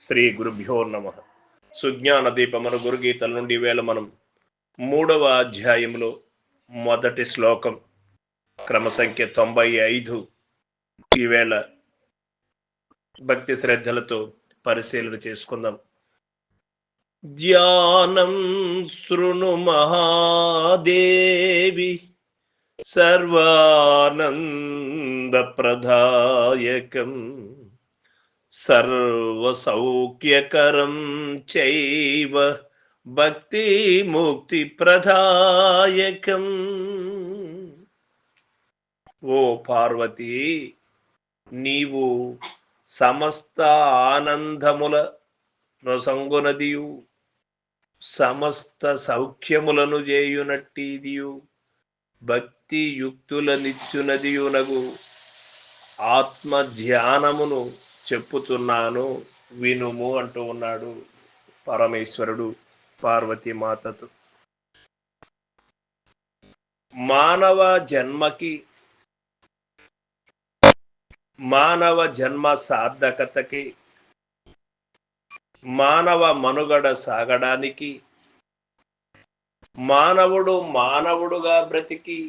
శ్రీ గురుభ్యో నమ. సుజ్ఞాన దీపమను గురుగీతల నుండి వేళ మనం 3వ అధ్యాయంలో మొదటి శ్లోకం క్రమసంఖ్య 95 ఈవేళ భక్తి శ్రద్ధలతో పరిశీలన చేసుకుందాం. ధ్యానం శృణు మహాదేవి సర్వానంద ప్రదాయకం సర్వసౌఖ్యకరం చైవ భక్తి ముక్తి ప్రదాయకం. ఓ పార్వతి, నీవు సమస్త ఆనందముల నొసంగునదియు సమస్త సౌఖ్యములను చేయునట్టిదియు భక్తి యుక్తులనిచ్చునదియునగు ఆత్మ ధ్యానమును చెప్పుతున్నాను, వినుము అంటూ ఉన్నాడు పరమేశ్వరుడు పార్వతీ మాతతో. మానవ జన్మ సార్థకతకి, మానవ మనుగడ సాగడానికి, మానవుడుగా బ్రతికి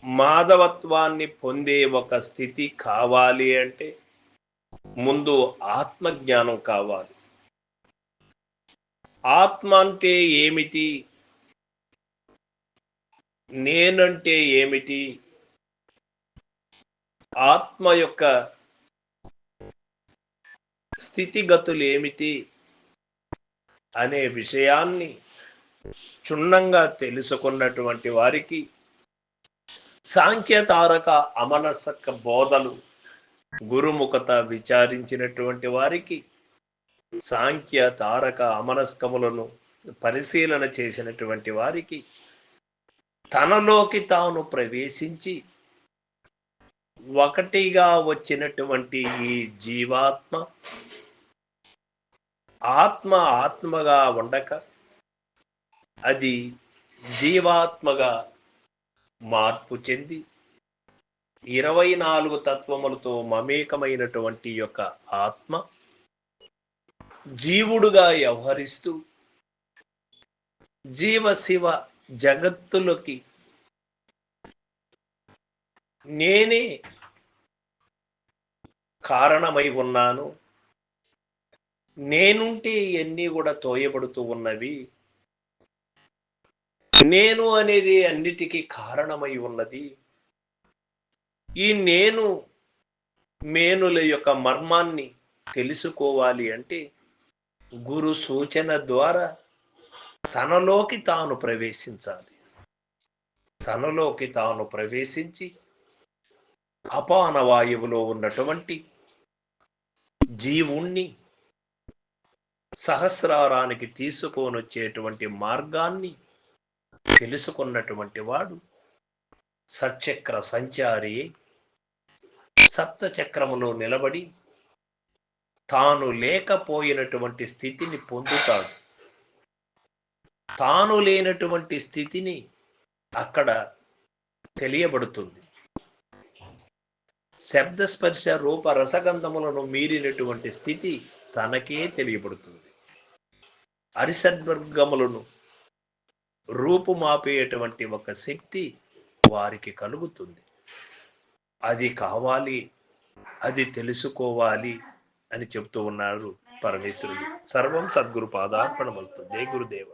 మాధవత్వాన్ని పొందే ఒక స్థితి కావాలి అంటే ముందు ఆత్మజ్ఞానం కావాలి. ఆత్మ అంటే ఏమిటి, నేనంటే ఏమిటి, ఆత్మ యొక్క స్థితిగతులు ఏమిటి అనే విషయాన్ని క్షుణ్ణంగా తెలుసుకున్నటువంటి వారికి సాంఖ్యతారక అమనస్క బోధలు గురుముఖత విచారించినటువంటి వారికి, సాంఖ్య తారక అమనస్కములను పరిశీలన చేసినటువంటి వారికి తనలోకి తాను ప్రవేశించి ఒకటిగా వచ్చినటువంటి ఈ జీవాత్మ ఆత్మగా ఉండక అది జీవాత్మగా మార్పు చెంది 24 తత్వములతో మమేకమైనటువంటి యొక్క ఆత్మ జీవుడుగా వ్యవహరిస్తూ జీవ శివ జగత్తులకి నేనే కారణమై ఉన్నాను, నేనుంటే ఇవన్నీ కూడా తోయబడుతూ ఉన్నవి, నేను అనేది అన్నిటికీ కారణమై ఉన్నది. ఈ మేనుల యొక్క మర్మాన్ని తెలుసుకోవాలి అంటే గురు సూచన ద్వారా తనలోకి తాను ప్రవేశించాలి. తనలోకి తాను ప్రవేశించి అపాన వాయువులో ఉన్నటువంటి జీవుణ్ణి సహస్రారానికి తీసుకొనొచ్చేటువంటి మార్గాన్ని తెలుసుకున్నటువంటి వాడు సచక్ర సంచారి సప్తచక్రములో నిలబడి తాను లేకపోయినటువంటి స్థితిని పొందుతాడు. తాను లేనటువంటి స్థితిని అక్కడ తెలియబడుతుంది. శబ్దస్పర్శ రూప రసగంధములను మీరినటువంటి స్థితి తనకే తెలియబడుతుంది. అరిసద్వర్గములను రూపుమాపేటువంటి ఒక శక్తి వారికి కలుగుతుంది. అది కావాలి, అది తెలుసుకోవాలి అని చెప్తూ ఉన్నారు పరమేశ్వరుడు. సర్వం సద్గురు పాదార్పణమస్తు. జై గురుదేవ.